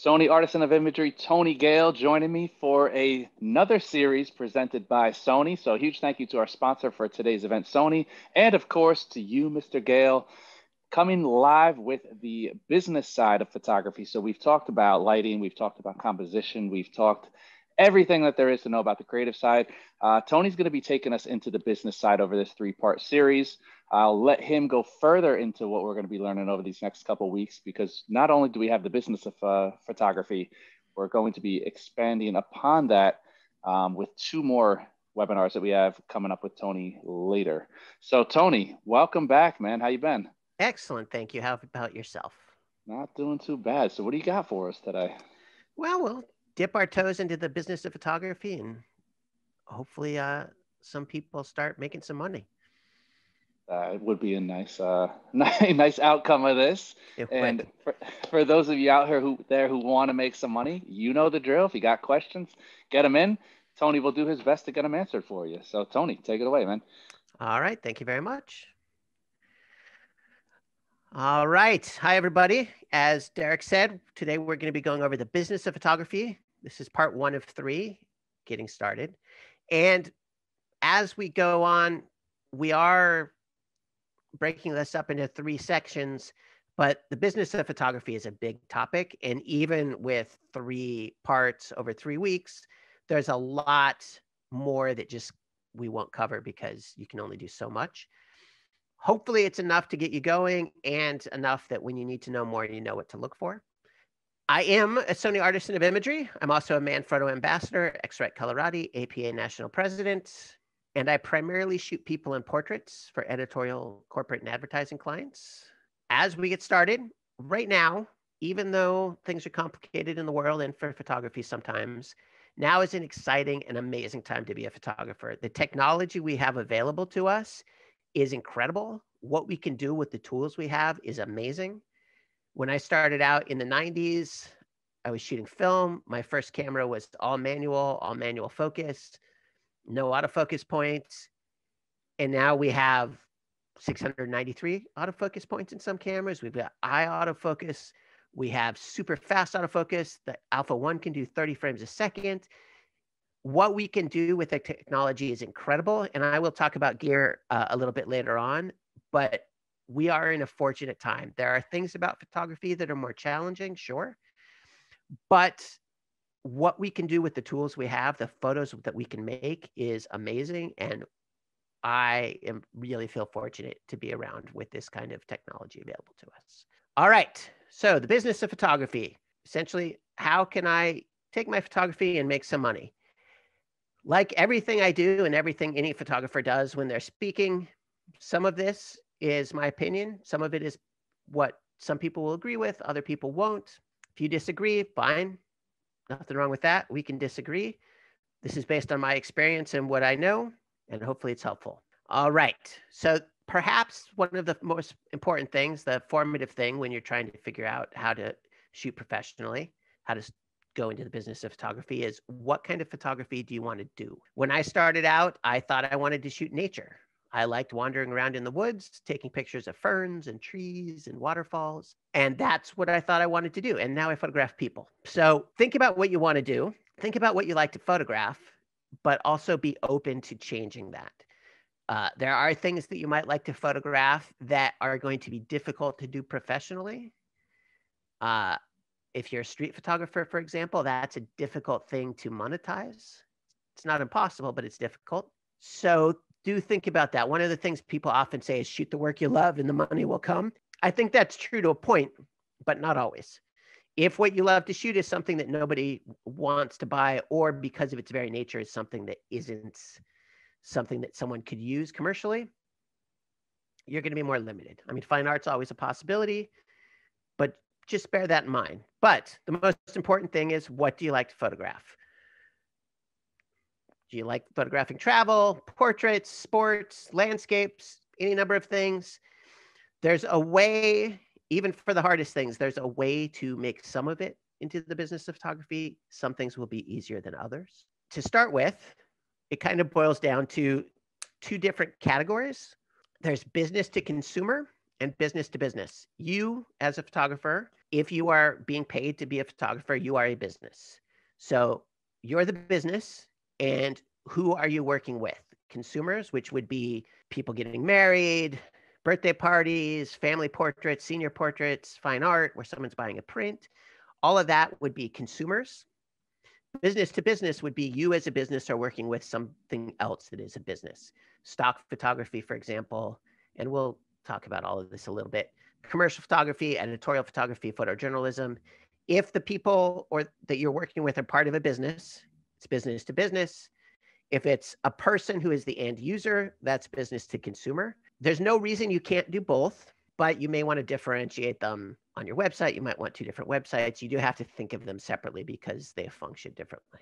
Sony Artisan of Imagery, Tony Gale, joining me for another series presented by Sony. So, a huge thank you to our sponsor for today's event, Sony, and of course to you, Mr. Gale, coming live with the business side of photography. So, we've talked about lighting, we've talked about composition, we've talked everything that there is to know about the creative side. Tony's going to be taking us into the business side over this three-part series. I'll let him go further into what we're going to be learning over these next couple of weeks, because not only do we have the business of photography, we're going to be expanding upon that with two more webinars that we have coming up with Tony later. So Tony, welcome back, man. How you been? Excellent. Thank you. How about yourself? Not doing too bad. So what do you got for us today? Well, we'll dip our toes into the business of photography and hopefully some people start making some money. It would be a nice, nice outcome of this. It And would. for those of you out here who want to make some money, you know the drill. If you got questions, get them in. Tony will do his best to get them answered for you. So Tony, take it away, man. All right. Thank you very much. All right. Hi, everybody. As Derek said, today we're going to be going over the business of photography. This is part 1 of 3, getting started. And as we go on, we are breaking this up into 3 sections, but the business of photography is a big topic. And even with 3 parts over 3 weeks, there's a lot more that just we won't cover because you can only do so much. Hopefully it's enough to get you going and enough that when you need to know more, you know what to look for. I am a Sony Artisan of Imagery. I'm also a Manfrotto Ambassador, X-Rite Colorati, APA National President, and I primarily shoot people in portraits for editorial, corporate, and advertising clients. As we get started, right now, even though things are complicated in the world and for photography sometimes, now is an exciting and amazing time to be a photographer. The technology we have available to us is incredible. What we can do with the tools we have is amazing. When I started out in the 90s, I was shooting film. My first camera was all manual focus, no autofocus points. And now we have 693 autofocus points in some cameras. We've got eye autofocus. We have super fast autofocus. The Alpha 1 can do 30 frames a second. What we can do with the technology is incredible. And I will talk about gear a little bit later on, but we are in a fortunate time. There are things about photography that are more challenging, sure. But what we can do with the tools we have, the photos that we can make is amazing. And I really feel fortunate to be around with this kind of technology available to us. All right. So the business of photography, essentially, how can I take my photography and make some money? Like everything I do and everything any photographer does when they're speaking, some of this is my opinion. Some of it is what some people will agree with, other people won't. If you disagree, fine. Nothing wrong with that. We can disagree. This is based on my experience and what I know, and hopefully it's helpful. All right. So perhaps one of the most important things, the formative thing when you're trying to figure out how to shoot professionally, how to go into the business of photography is what kind of photography do you want to do? When I started out, I thought I wanted to shoot nature. I liked wandering around in the woods, taking pictures of ferns and trees and waterfalls. And that's what I thought I wanted to do. And now I photograph people. So think about what you want to do. Think about what you like to photograph, but also be open to changing that. There are things that you might like to photograph that are going to be difficult to do professionally. If you're a street photographer, for example, that's a difficult thing to monetize. It's not impossible, but it's difficult. So do think about that. One of the things people often say is shoot the work you love and the money will come. I think that's true to a point, but not always. If what you love to shoot is something that nobody wants to buy, or because of its very nature is something that isn't something that someone could use commercially, you're going to be more limited. I mean, fine art's always a possibility, but just bear that in mind. But the most important thing is, what do you like to photograph? Do you like photographing travel, portraits, sports, landscapes, any number of things? There's a way, even for the hardest things, there's a way to make some of it into the business of photography. Some things will be easier than others. To start with, it kind of boils down to 2 different categories. There's business to consumer and business to business. You, as a photographer, If you are being paid to be a photographer, you are a business. So you're the business, and who are you working with? Consumers, which would be people getting married, birthday parties, family portraits, senior portraits, fine art, where someone's buying a print. All of that would be consumers. Business to business would be you as a business are working with something else that is a business. Stock photography, for example, and we'll talk about all of this a little bit. Commercial photography, editorial photography, photojournalism. If the people or that you're working with are part of a business, it's business to business. If it's a person who is the end user, that's business to consumer. There's no reason you can't do both, but you may want to differentiate them on your website. You might want two different websites. You do have to think of them separately because they function differently.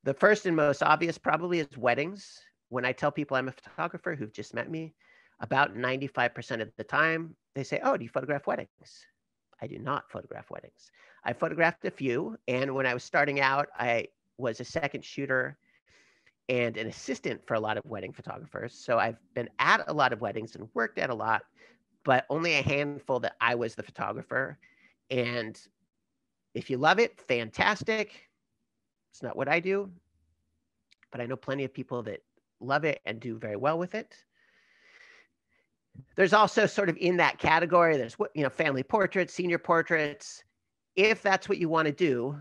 The first and most obvious probably is weddings. When I tell people I'm a photographer who've just met me, about 95% of the time, they say, oh, do you photograph weddings? I do not photograph weddings. I photographed a few. And when I was starting out, I was a second shooter and an assistant for a lot of wedding photographers. So I've been at a lot of weddings and worked at a lot, but only a handful that I was the photographer. And if you love it, fantastic. It's not what I do, but I know plenty of people that love it and do very well with it. There's also sort of in that category, there's family portraits, senior portraits. If that's what you want to do,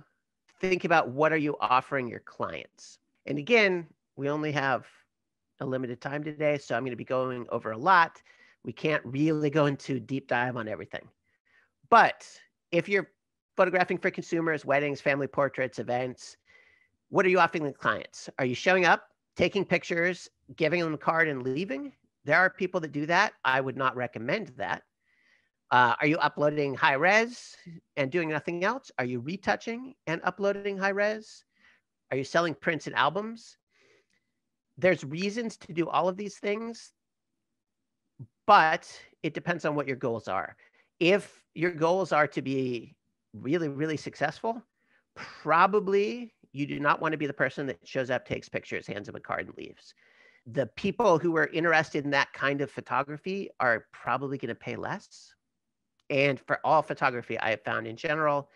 think about what are you offering your clients. And again, we only have a limited time today, so I'm going to be going over a lot. We can't really go into deep dive on everything. But if you're photographing for consumers, weddings, family portraits, events, what are you offering the clients? Are you showing up, taking pictures, giving them a card and leaving? There are people that do that. I would not recommend that. Are you uploading high res and doing nothing else? Are you retouching and uploading high res? Are you selling prints and albums? There's reasons to do all of these things, but it depends on what your goals are. If your goals are to be really, really successful, probably you do not want to be the person that shows up, takes pictures, hands them a card, and leaves. The people who are interested in that kind of photography are probably going to pay less. And for all photography, I have found in general,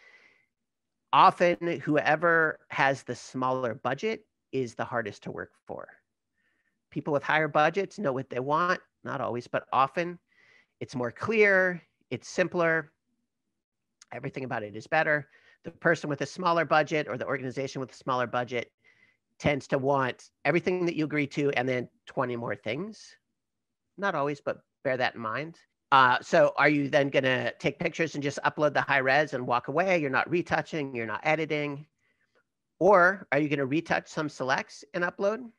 often whoever has the smaller budget is the hardest to work for. People with higher budgets know what they want, not always, but often it's more clear, it's simpler, everything about it is better. The person with a smaller budget or the organization with a smaller budget tends to want everything that you agree to and then 20 more things. Not always, but bear that in mind. So are you then going to take pictures and just upload the high res and walk away? You're not retouching, you're not editing. Or are you going to retouch some selects and upload?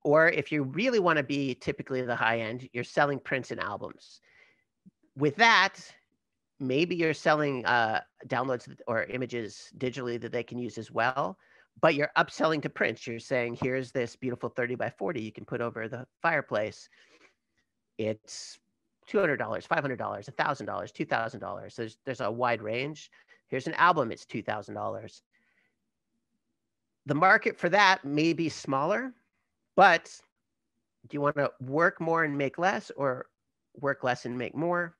Or if you really want to be typically the high end, you're selling prints and albums. With that, maybe you're selling downloads or images digitally that they can use as well, but you're upselling to prints. You're saying, here's this beautiful 30 by 40 you can put over the fireplace. It's $200, $500, $1,000, $2,000. There's a wide range. Here's an album, it's $2,000. The market for that may be smaller, but do you want to work more and make less, or work less and make more?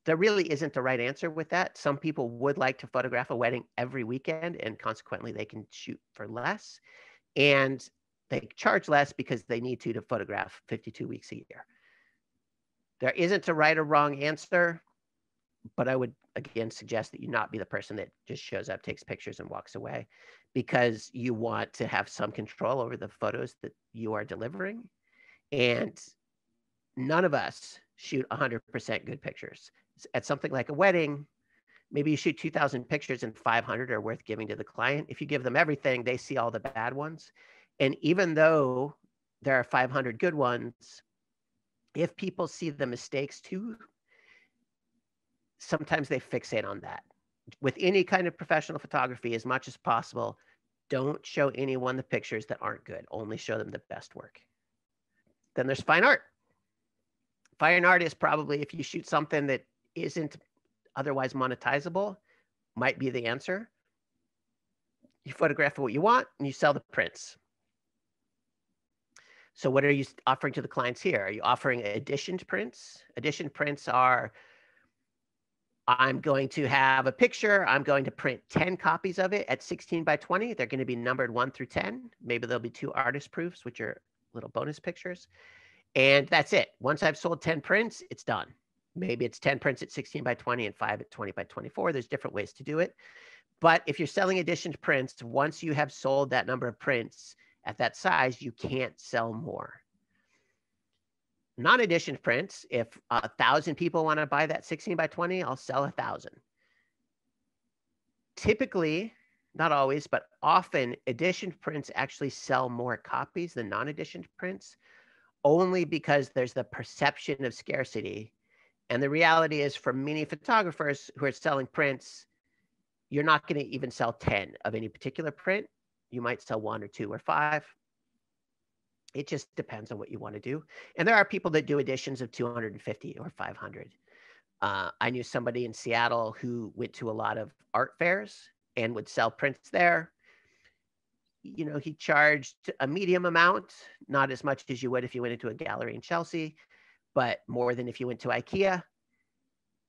There really isn't a right answer with that. Some people would like to photograph a wedding every weekend, and consequently they can shoot for less. And they charge less because they need to photograph 52 weeks a year. There isn't a right or wrong answer, but I would, again, suggest that you not be the person that just shows up, takes pictures, and walks away, because you want to have some control over the photos that you are delivering. And none of us shoot 100% good pictures. At something like a wedding, maybe you shoot 2,000 pictures and 500 are worth giving to the client. If you give them everything, they see all the bad ones. And even though there are 500 good ones, if people see the mistakes too, sometimes they fixate on that. With any kind of professional photography, as much as possible, don't show anyone the pictures that aren't good. Only show them the best work. Then there's fine art. Fine art is probably, if you shoot something that isn't otherwise monetizable, might be the answer. You photograph what you want and you sell the prints. So what are you offering to the clients here? Are you offering editioned prints? Editioned prints are I'm going to have a picture. I'm going to print 10 copies of it at 16 by 20. They're going to be numbered 1 through 10. Maybe there'll be 2 artist proofs, which are little bonus pictures. And that's it. Once I've sold 10 prints, it's done. Maybe it's 10 prints at 16 by 20 and 5 at 20 by 24. There's different ways to do it. But if you're selling edition prints, once you have sold that number of prints at that size, you can't sell more. Non-edition prints, if 1,000 people want to buy that 16 by 20, I'll sell 1,000. Typically, not always, but often, edition prints actually sell more copies than non-edition prints, only because there's the perception of scarcity. And the reality is, for many photographers who are selling prints, you're not going to even sell 10 of any particular print. You might sell 1 or 2 or 5. It just depends on what you want to do. And there are people that do editions of 250 or 500. I knew somebody in Seattle who went to a lot of art fairs and would sell prints there. You know, he charged a medium amount, not as much as you would if you went into a gallery in Chelsea, but more than if you went to IKEA.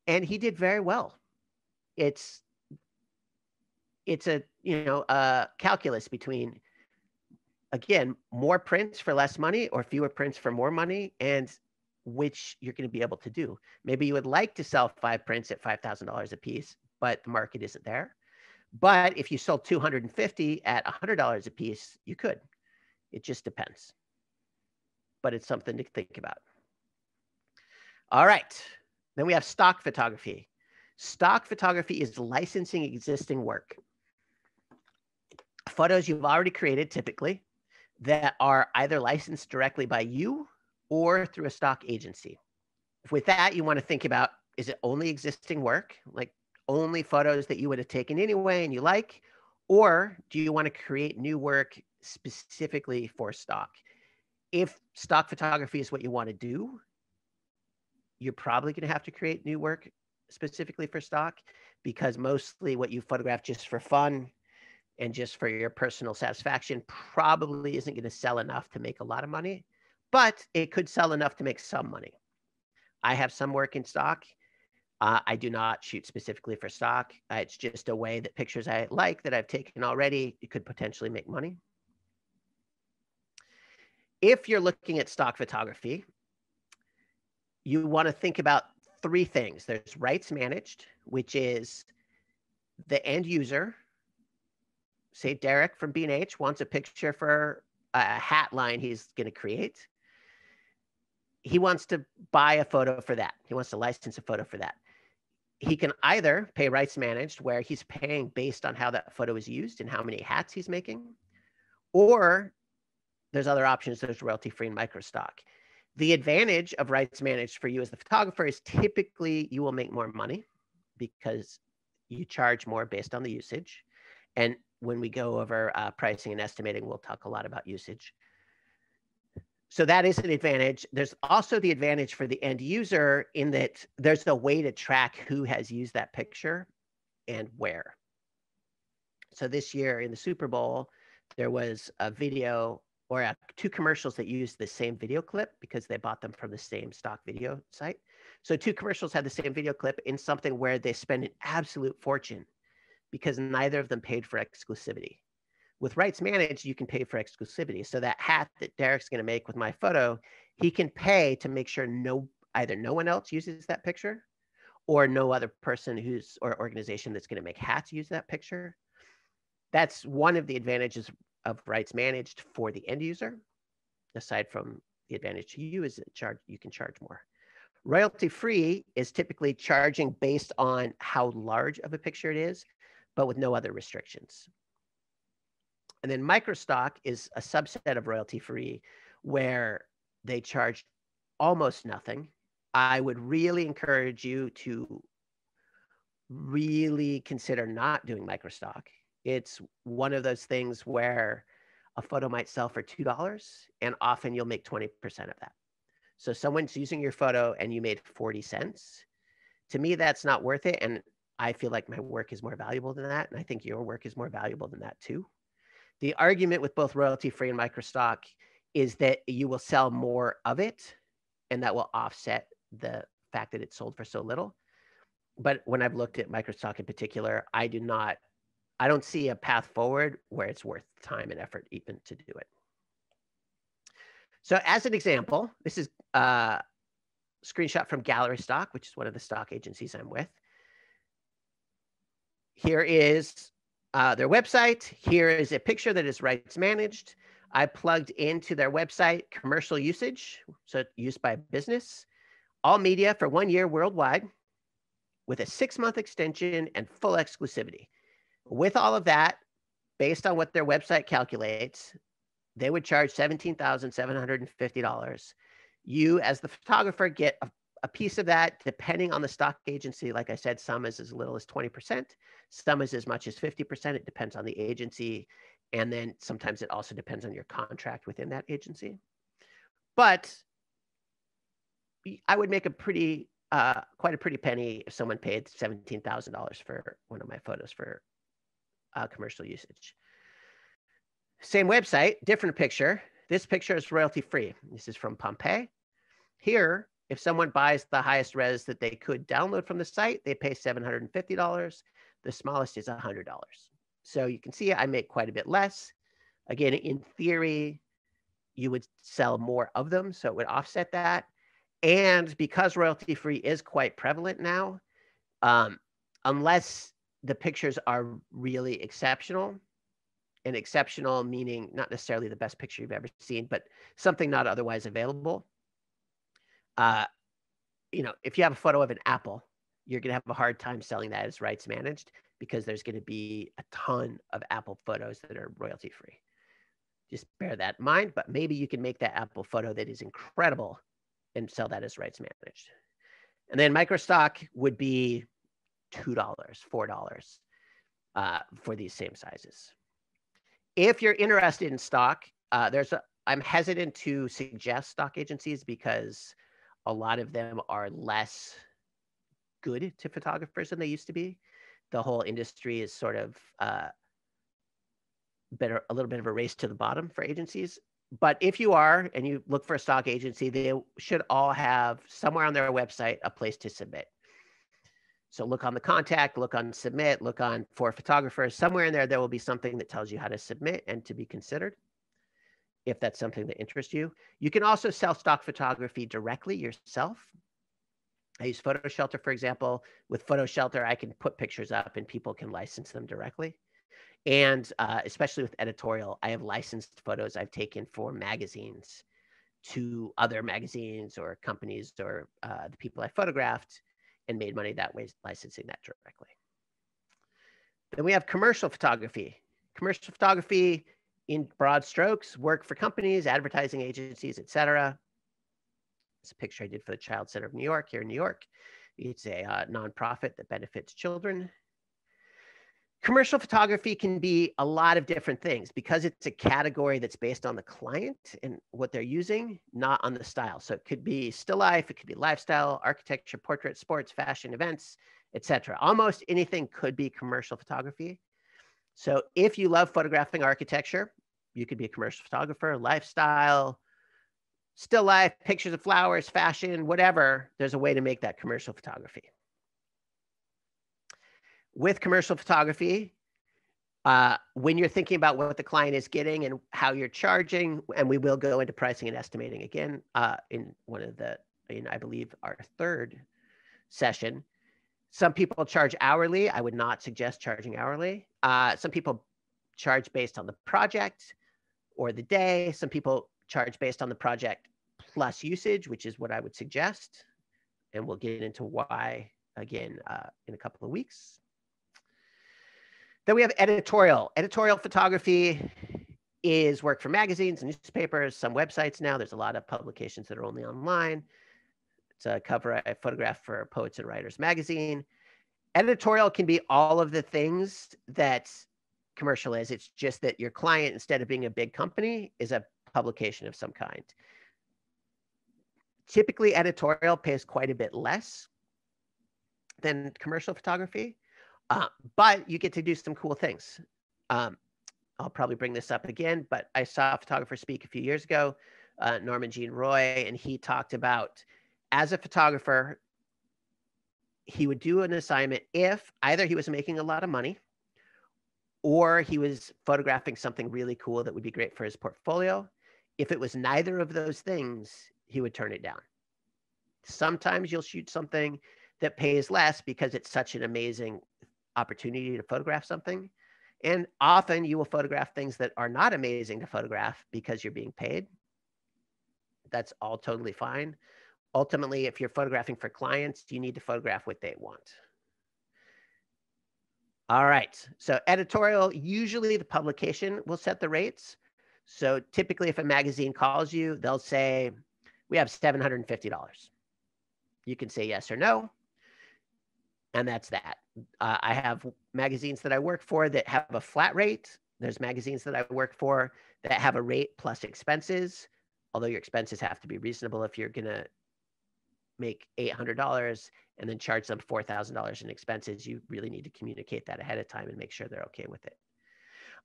And he did very well. It's a, you know, a calculus between, again, more prints for less money or fewer prints for more money, and which you're going to be able to do. Maybe you would like to sell 5 prints at $5,000 a piece, but the market isn't there. But if you sold 250 at $100 a piece, you could. It just depends. But it's something to think about. All right. Then we have stock photography. Stock photography is licensing existing work. Photos you've already created, typically, that are either licensed directly by you or through a stock agency. With that, you want to think about, is it only existing work, like only photos that you would have taken anyway and you like, or do you want to create new work specifically for stock? If stock photography is what you want to do, you're probably going to have to create new work specifically for stock, because mostly what you photograph just for fun and just for your personal satisfaction probably isn't going to sell enough to make a lot of money, but it could sell enough to make some money. I have some work in stock. I do not shoot specifically for stock. It's just a way that pictures I like that I've taken already, it could potentially make money. If you're looking at stock photography, you want to think about 3 things. There's rights managed, which is the end user. Say Derek from B&H wants a picture for a hat line he's going to create. He wants to buy a photo for that. He wants to license a photo for that. He can either pay rights managed, where he's paying based on how that photo is used and how many hats he's making, or there's other options. There's royalty free and micro stock. The advantage of rights managed for you as the photographer is typically you will make more money because you charge more based on the usage. And when we go over pricing and estimating, we'll talk a lot about usage. So that is an advantage. There's also the advantage for the end user in that there's a way to track who has used that picture and where. So this year in the Super Bowl, there was a video or 2 commercials that used the same video clip because they bought them from the same stock video site. So 2 commercials had the same video clip in something where they spend an absolute fortune because neither of them paid for exclusivity. With rights managed, you can pay for exclusivity. So that hat that Derek's going to make with my photo, he can pay to make sure either no one else uses that picture or no other person or organization that's going to make hats use that picture. That's one of the advantages of rights managed for the end user. Aside from the advantage to you is that you can charge more. Royalty free is typically charging based on how large of a picture it is, but with no other restrictions. And then microstock is a subset of royalty free where they charge almost nothing. I would really encourage you to really consider not doing microstock. It's one of those things where a photo might sell for $2 and often you'll make 20% of that. So someone's using your photo and you made 40 cents. To me, that's not worth it. And I feel like my work is more valuable than that. And I think your work is more valuable than that too. The argument with both royalty-free and microstock is that you will sell more of it, and that will offset the fact that it's sold for so little. But when I've looked at microstock in particular, I don't see a path forward where it's worth time and effort even to do it. So as an example, this is a screenshot from Gallery Stock, which is one of the stock agencies I'm with. Here is their website. Here is a picture that is rights managed. I plugged into their website commercial usage, so used by business, all media for 1 year worldwide with a 6-month extension and full exclusivity. With all of that, based on what their website calculates, they would charge $17,750. You, as the photographer, get a piece of that, depending on the stock agency. Like I said, some is as little as 20%, some is as much as 50%. It depends on the agency. And then sometimes it also depends on your contract within that agency. But I would make quite a pretty penny if someone paid $17,000 for one of my photos for commercial usage. Same website, different picture. This picture is royalty free. This is from Pompeii. Here, if someone buys the highest res that they could download from the site, they pay $750. The smallest is $100. So you can see I make quite a bit less. Again, in theory, you would sell more of them, so it would offset that. And because royalty free is quite prevalent now, unless the pictures are really exceptional, and exceptional meaning not necessarily the best picture you've ever seen, but something not otherwise available. If you have a photo of an apple, you're going to have a hard time selling that as rights managed because there's going to be a ton of Apple photos that are royalty free. Just bear that in mind, but maybe you can make that Apple photo that is incredible and sell that as rights managed. And then microstock would be $2, $4 for these same sizes. If you're interested in stock, I'm hesitant to suggest stock agencies because a lot of them are less good to photographers than they used to be. The whole industry is sort of a little bit of a race to the bottom for agencies. But if you are and you look for a stock agency, they should all have somewhere on their website a place to submit. So look on the contact, look on submit, look on for photographers. Somewhere in there will be something that tells you how to submit and to be considered if that's something that interests you. You can also sell stock photography directly yourself. I use Photo Shelter, for example. With Photo Shelter, I can put pictures up and people can license them directly. And especially with editorial, I have licensed photos I've taken for magazines to other magazines or companies or the people I photographed and made money that way, licensing that directly. Then we have commercial photography. Commercial photography, in broad strokes, work for companies, advertising agencies, etc. It's a picture I did for the Child Center of New York here in New York. It's a nonprofit that benefits children. Commercial photography can be a lot of different things because it's a category that's based on the client and what they're using, not on the style. So it could be still life, it could be lifestyle, architecture, portrait, sports, fashion, events, etc. Almost anything could be commercial photography. So if you love photographing architecture, you could be a commercial photographer, lifestyle, still life, pictures of flowers, fashion, whatever. There's a way to make that commercial photography. With commercial photography, when you're thinking about what the client is getting and how you're charging, and we will go into pricing and estimating again in I believe, our third session. Some people charge hourly. I would not suggest charging hourly. Some people charge based on the project or the day. Some people charge based on the project plus usage, which is what I would suggest. And we'll get into why again in a couple of weeks. Then we have editorial. Editorial photography is work for magazines and newspapers, some websites now. There's a lot of publications that are only online. It's a cover I photographed for Poets and Writers magazine. Editorial can be all of the things that commercial is. It's just that your client, instead of being a big company, is a publication of some kind. Typically, editorial pays quite a bit less than commercial photography. But you get to do some cool things. I'll probably bring this up again, but I saw a photographer speak a few years ago, Norman Jean Roy, and he talked about, as a photographer, he would do an assignment if either he was making a lot of money or he was photographing something really cool that would be great for his portfolio. If it was neither of those things, he would turn it down. Sometimes you'll shoot something that pays less because it's such an amazing opportunity to photograph something. And often you will photograph things that are not amazing to photograph because you're being paid. That's all totally fine. Ultimately, if you're photographing for clients, you need to photograph what they want. All right, so editorial, usually the publication will set the rates. So typically if a magazine calls you, they'll say, we have $750. You can say yes or no, and that's that. I have magazines that I work for that have a flat rate. There's magazines that I work for that have a rate plus expenses, although your expenses have to be reasonable. If you're gonna make $800 and then charge them $4,000 in expenses, you really need to communicate that ahead of time and make sure they're okay with it.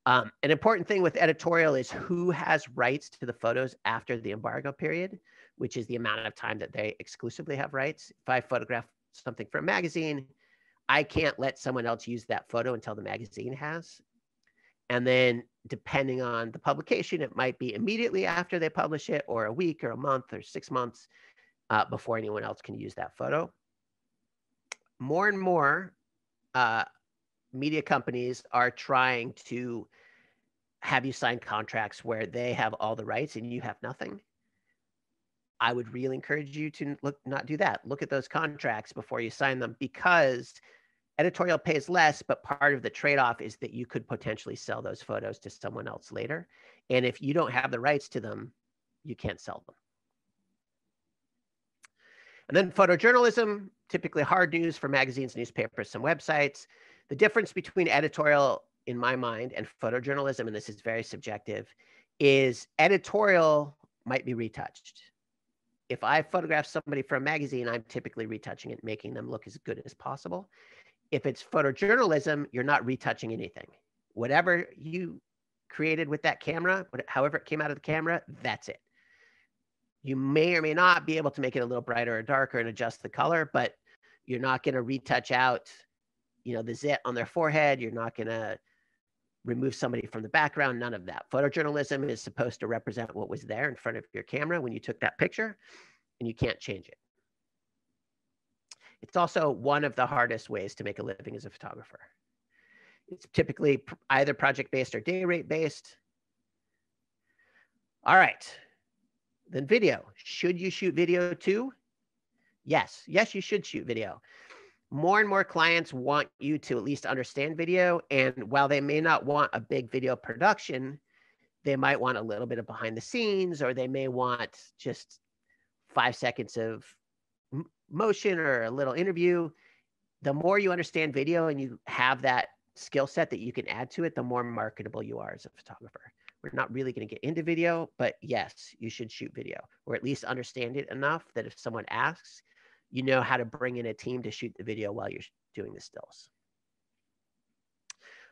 An important thing with editorial is who has rights to the photos after the embargo period, which is the amount of time that they exclusively have rights. If I photograph something for a magazine, I can't let someone else use that photo until the magazine has. And then depending on the publication, it might be immediately after they publish it, or a week or a month or 6 months before anyone else can use that photo. More and more media companies are trying to have you sign contracts where they have all the rights and you have nothing. I would really encourage you to not do that. Look at those contracts before you sign them, because editorial pays less, but part of the trade-off is that you could potentially sell those photos to someone else later. And if you don't have the rights to them, you can't sell them. And then photojournalism, typically hard news for magazines, newspapers, some websites. The difference between editorial, in my mind, and photojournalism, and this is very subjective, is editorial might be retouched. If I photograph somebody for a magazine, I'm typically retouching it, making them look as good as possible. If it's photojournalism, you're not retouching anything. Whatever you created with that camera, however it came out of the camera, that's it. You may or may not be able to make it a little brighter or darker and adjust the color, but you're not going to retouch out, the zit on their forehead. You're not going to remove somebody from the background, none of that. Photojournalism is supposed to represent what was there in front of your camera when you took that picture, and you can't change it. It's also one of the hardest ways to make a living as a photographer. It's typically either project-based or day rate-based. All right. Then video. Should you shoot video too? Yes. Yes, you should shoot video. More and more clients want you to at least understand video. And while they may not want a big video production, they might want a little bit of behind the scenes, or they may want just 5 seconds of motion or a little interview. The more you understand video and you have that skill set that you can add to it, the more marketable you are as a photographer. We're not really going to get into video, but yes, you should shoot video, or at least understand it enough that if someone asks, you know how to bring in a team to shoot the video while you're doing the stills.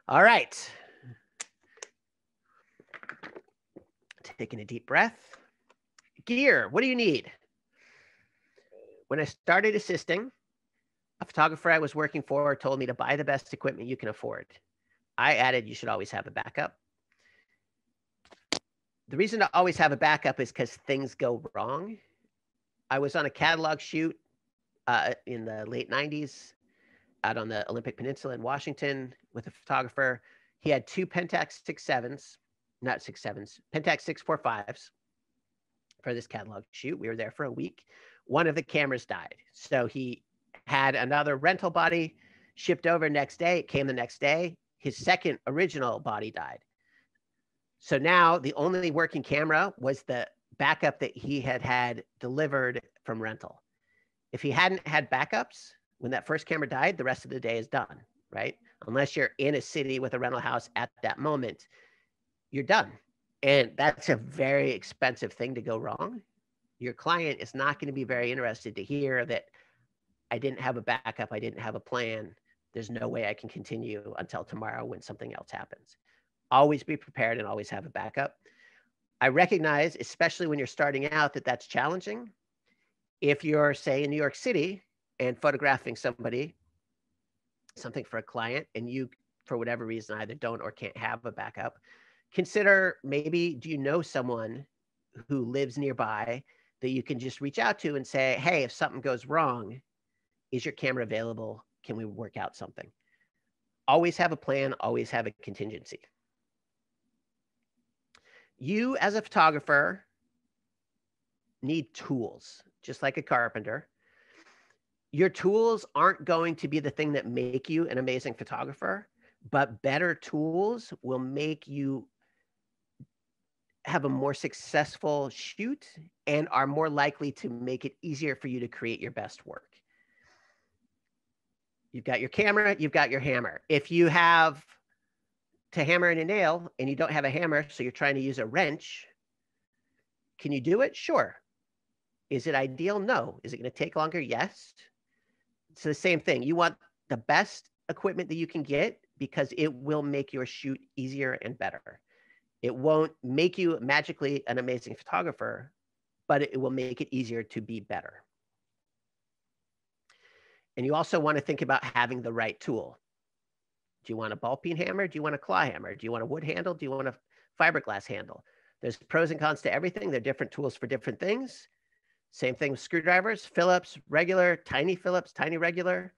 All right. Taking a deep breath. Gear, what do you need? When I started assisting, a photographer I was working for told me to buy the best equipment you can afford. I added, you should always have a backup. The reason to always have a backup is because things go wrong. I was on a catalog shoot in the late 90s out on the Olympic Peninsula in Washington with a photographer. He had two Pentax 6.7s, not 6.7s, Pentax 6.45s for this catalog shoot. We were there for a week. One of the cameras died. So he had another rental body shipped over next day. It came the next day. His second original body died. So now the only working camera was the backup that he had delivered from rental. If he hadn't had backups, when that first camera died, the rest of the day is done, right? Unless you're in a city with a rental house at that moment, you're done. And that's a very expensive thing to go wrong. Your client is not going to be very interested to hear that I didn't have a backup, I didn't have a plan. There's no way I can continue until tomorrow when something else happens. Always be prepared and always have a backup. I recognize, especially when you're starting out, that that's challenging. If you're, say, in New York City, and photographing something for a client, and you, for whatever reason, either don't or can't have a backup, consider maybe, do you know someone who lives nearby that you can just reach out to and say, hey, if something goes wrong, is your camera available? Can we work out something? Always have a plan, always have a contingency. You as a photographer need tools, just like a carpenter. Your tools aren't going to be the thing that make you an amazing photographer, but better tools will make you have a more successful shoot and are more likely to make it easier for you to create your best work. You've got your camera, you've got your hammer. If you have to hammer in a nail and you don't have a hammer, so you're trying to use a wrench, can you do it? Sure. Is it ideal? No. Is it going to take longer? Yes. It's the same thing. You want the best equipment that you can get because it will make your shoot easier and better. It won't make you magically an amazing photographer, but it will make it easier to be better. And you also want to think about having the right tool. Do you want a ball peen hammer? Do you want a claw hammer? Do you want a wood handle? Do you want a fiberglass handle? There's pros and cons to everything. There are different tools for different things. Same thing with screwdrivers, Phillips, regular, tiny Phillips, tiny regular.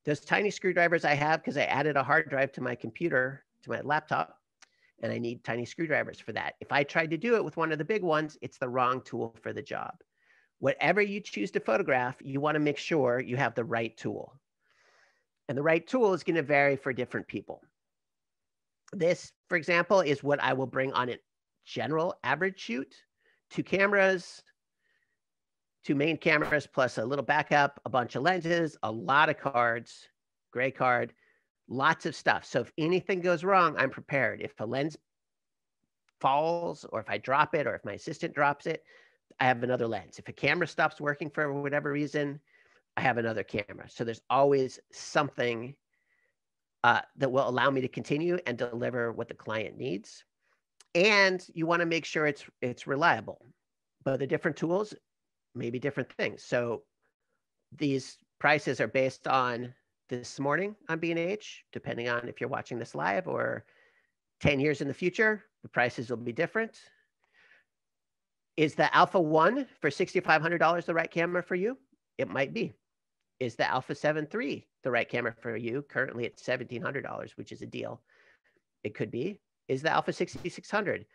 Those tiny screwdrivers I have because I added a hard drive to my computer, to my laptop, and I need tiny screwdrivers for that. If I tried to do it with one of the big ones, it's the wrong tool for the job. Whatever you choose to photograph, you want to make sure you have the right tool. And the right tool is going to vary for different people. This, for example, is what I will bring on a general average shoot. 2 cameras, 2 main cameras, plus a little backup, a bunch of lenses, a lot of cards, gray card, lots of stuff. So if anything goes wrong, I'm prepared. If a lens falls, or if I drop it, or if my assistant drops it, I have another lens. If a camera stops working for whatever reason, I have another camera. So there's always something that will allow me to continue and deliver what the client needs. And you want to make sure it's reliable. But the different tools may be different things. So these prices are based on this morning on B&H, depending on if you're watching this live, or 10 years in the future, the prices will be different. Is the Alpha 1 for $6,500 the right camera for you? It might be. Is the Alpha 7 III the right camera for you? Currently it's $1,700, which is a deal. It could be. Is the Alpha 6600,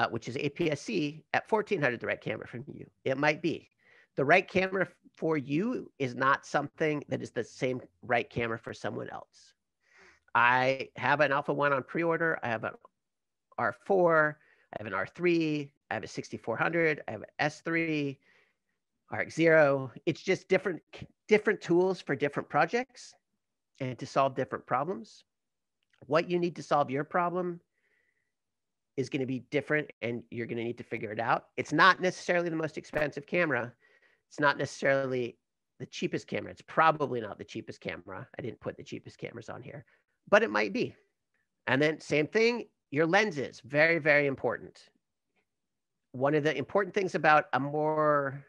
which is APS-C, at $1,400 the right camera for you? It might be. The right camera for you is not something that is the same right camera for someone else. I have an Alpha 1 on pre-order. I have an R4. I have an R3. I have a 6400. I have an S3, RX0. It's just different tools for different projects and to solve different problems. What you need to solve your problem is going to be different, and you're going to need to figure it out. It's not necessarily the most expensive camera. It's not necessarily the cheapest camera. It's probably not the cheapest camera. I didn't put the cheapest cameras on here, but it might be. And then same thing, your lenses, very, very important. One of the important things about a more,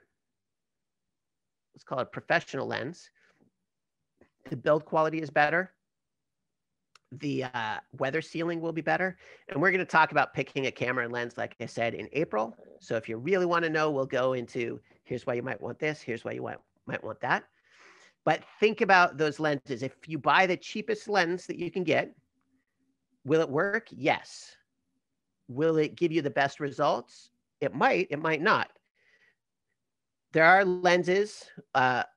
let's call it professional lens, the build quality is better. The weather sealing will be better. And we're going to talk about picking a camera and lens, like I said, in April. So if you really want to know, we'll go into here's why you might want this, here's why you might want that. But think about those lenses. If you buy the cheapest lens that you can get, will it work? Yes. Will it give you the best results? It might not. There are lenses that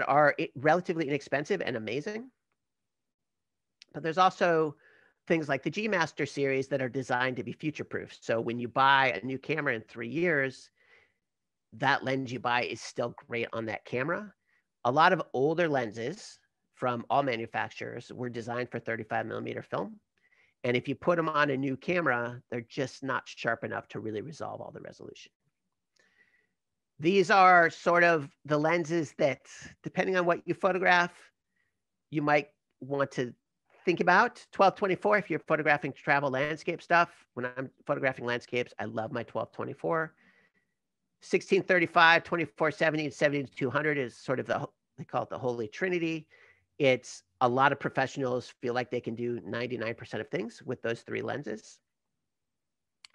are relatively inexpensive and amazing. But there's also things like the G Master series that are designed to be future-proof. So when you buy a new camera in 3 years, that lens you buy is still great on that camera. A lot of older lenses from all manufacturers were designed for 35mm film. And if you put them on a new camera, they're just not sharp enough to really resolve all the resolution. These are sort of the lenses that, depending on what you photograph, you might want to think about. 12-24 if you're photographing travel landscape stuff. When I'm photographing landscapes, I love my 12-24. 16-35, 24-70, and 70-200 is sort of the They call it the Holy Trinity. It's a lot of professionals feel like they can do 99% of things with those three lenses.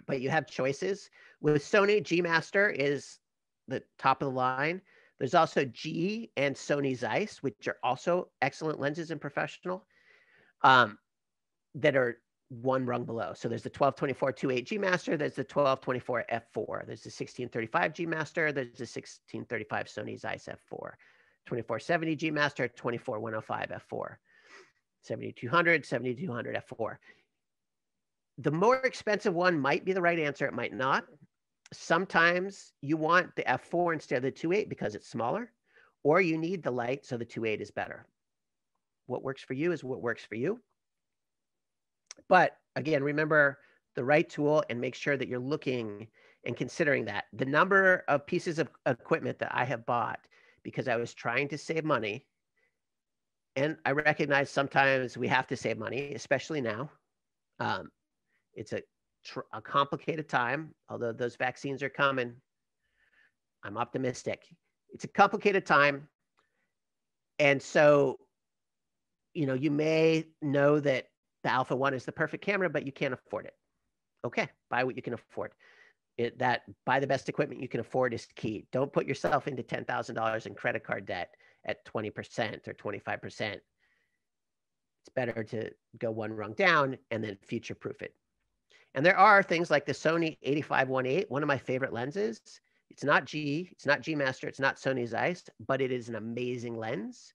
But you have choices. With Sony, G Master is the top of the line. There's also G and Sony Zeiss, which are also excellent lenses in professional, that are one rung below. So there's the 1224 2.8 G Master, there's the 1224 f4, there's the 1635 G Master, there's the 1635 Sony Zeiss f4, 2470 G Master, 24105 f4, 7200, 7200 f4. The more expensive one might be the right answer. It might not. Sometimes you want the f4 instead of the 2.8 because it's smaller, or you need the light, so the 2.8 is better. What works for you is what works for you. But again, remember the right tool and make sure that you're looking and considering that. The number of pieces of equipment that I have bought because I was trying to save money, and I recognize sometimes we have to save money, especially now. It's a complicated time, although those vaccines are coming. I'm optimistic. It's a complicated time. And so, you may know that the Alpha 1 is the perfect camera, but you can't afford it. Okay, buy what you can afford. Buy the best equipment you can afford is key. Don't put yourself into $10,000 in credit card debt at 20% or 25%. It's better to go one rung down and then future-proof it. And there are things like the Sony 85-1.8, one of my favorite lenses. It's not G Master, it's not Sony Zeiss, but it is an amazing lens.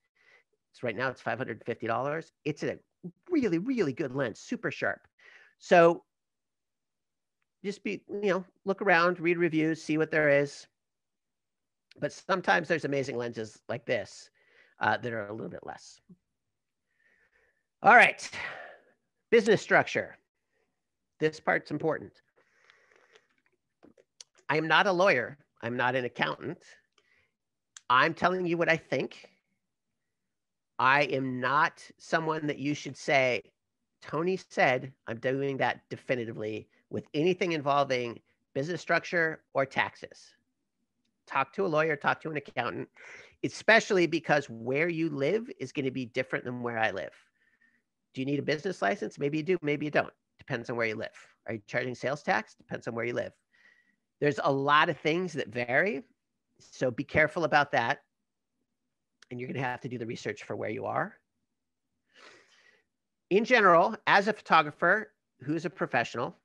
Right now it's $550. It's a really, really good lens, super sharp. So just look around, read reviews, see what there is. But sometimes there's amazing lenses like this that are a little bit less. All right, business structure. This part's important. I am not a lawyer. I'm not an accountant. I'm telling you what I think. I am not someone that you should say, Tony said I'm doing that definitively with anything involving business structure or taxes. Talk to a lawyer, talk to an accountant, especially because where you live is going to be different than where I live. Do you need a business license? Maybe you do, maybe you don't. Depends on where you live. Are you charging sales tax? Depends on where you live. There's a lot of things that vary. So be careful about that. And you're going to have to do the research for where you are. In general, as a photographer who's a professional,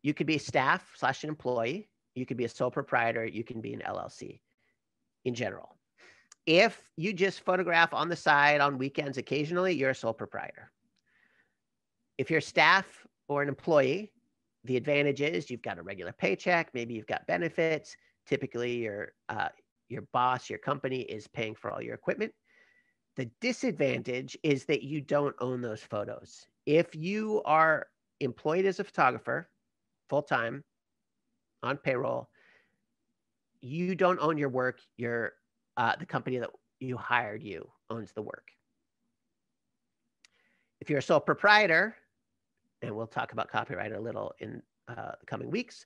you could be a staff / an employee. You could be a sole proprietor. You can be an LLC in general. If you just photograph on the side on weekends occasionally, you're a sole proprietor. If you're staff or an employee, the advantage is you've got a regular paycheck. Maybe you've got benefits. Typically, your boss, your company is paying for all your equipment. The disadvantage is that you don't own those photos. If you are employed as a photographer, full-time, on payroll, you don't own your work. The company that you hired you owns the work. If you're a sole proprietor, and we'll talk about copyright a little in the coming weeks,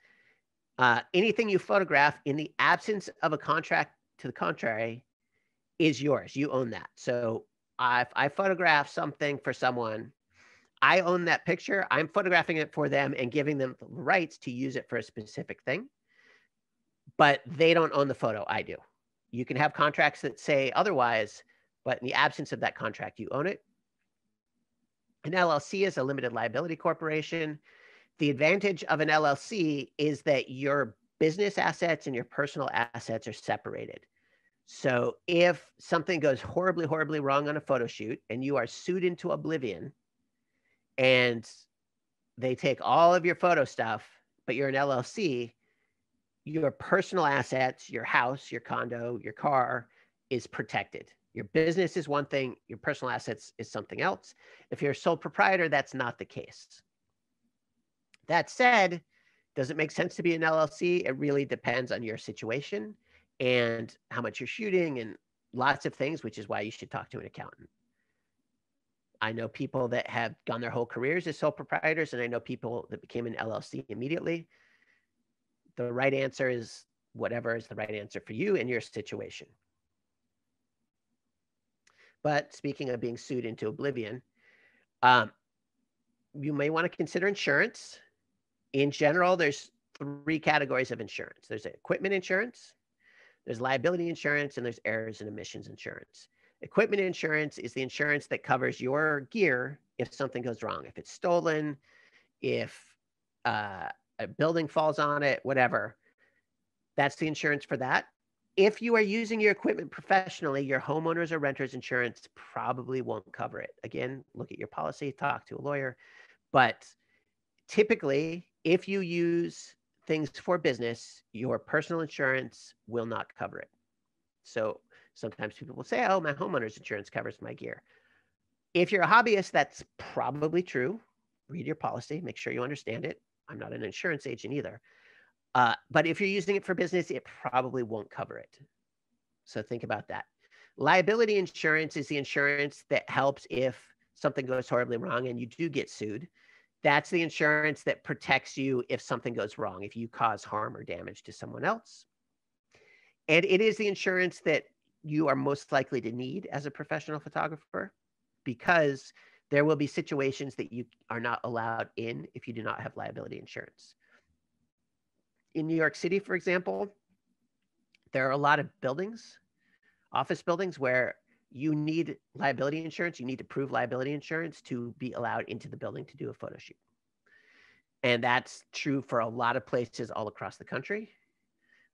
anything you photograph in the absence of a contract to the contrary is yours. You own that. So if I photograph something for someone, I own that picture. I'm photographing it for them and giving them the rights to use it for a specific thing. But they don't own the photo. I do. You can have contracts that say otherwise, but in the absence of that contract, you own it. An LLC is a limited liability corporation. The advantage of an LLC is that your business assets and your personal assets are separated. So if something goes horribly, horribly wrong on a photo shoot and you are sued into oblivion and they take all of your photo stuff, but you're an LLC, your personal assets, your house, your condo, your car is protected. Your business is one thing, your personal assets is something else. If you're a sole proprietor, that's not the case. That said, does it make sense to be an LLC? It really depends on your situation and how much you're shooting and lots of things, which is why you should talk to an accountant. I know people that have gone their whole careers as sole proprietors, and I know people that became an LLC immediately. The right answer is whatever is the right answer for you and your situation. But speaking of being sued into oblivion, um, you may want to consider insurance. In general, there's three categories of insurance. There's equipment insurance, there's liability insurance, and there's errors and omissions insurance. Equipment insurance is the insurance that covers your gear if something goes wrong, if it's stolen, if a building falls on it, whatever. That's the insurance for that. If you are using your equipment professionally, your homeowners or renters insurance probably won't cover it. Again, look at your policy, talk to a lawyer. But typically, if you use things for business, your personal insurance will not cover it. So sometimes people will say, oh, my homeowner's insurance covers my gear. If you're a hobbyist, that's probably true. Read your policy, make sure you understand it. I'm not an insurance agent either. But if you're using it for business, it probably won't cover it. So think about that. Liability insurance is the insurance that helps if something goes horribly wrong and you do get sued. That's the insurance that protects you if something goes wrong, if you cause harm or damage to someone else. And it is the insurance that you are most likely to need as a professional photographer, because there will be situations that you are not allowed in if you do not have liability insurance. In New York City, for example, there are a lot of buildings, office buildings, where you need liability insurance. You need to prove liability insurance to be allowed into the building to do a photo shoot. And that's true for a lot of places all across the country.